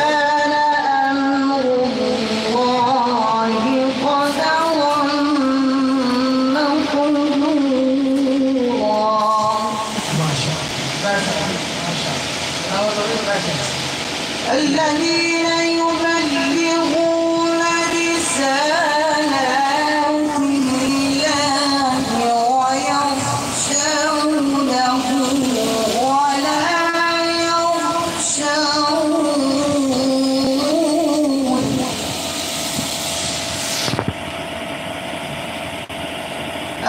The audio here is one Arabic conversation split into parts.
وكان أمر الله قدرا مقدورا. ما شاء الله. الذين يبلغون رسالات الله ويخشونه ولا يخشون.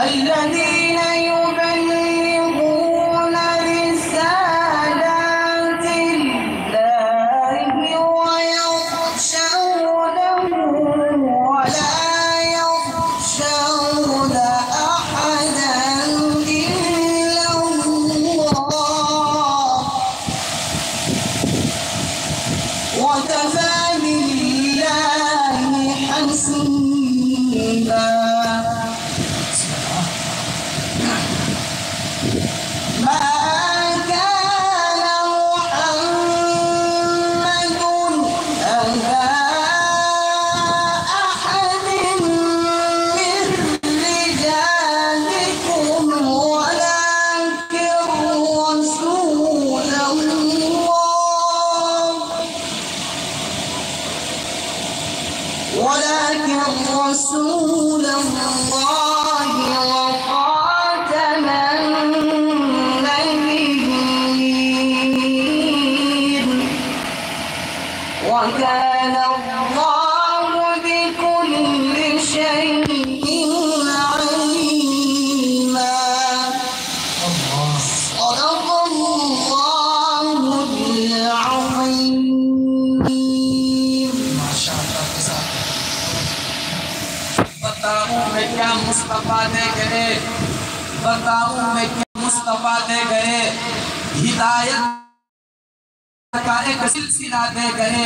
الذين يبلغون رسالات الله ويخشونه ولا يخشون أحدا إلا الله وكفى بالله حسيبا. ما كان محمد أبا أحد من رجالكم ولكن رسول الله وخاتم النبيين وكان الله بكل شيء عليما. صدق الله العظيم. बताऊं मैं क्या मुस्तफा दे गए, बताऊं मैं क्या मुस्तफा दे गए, हिदायत का एक सिलसिला दे गए।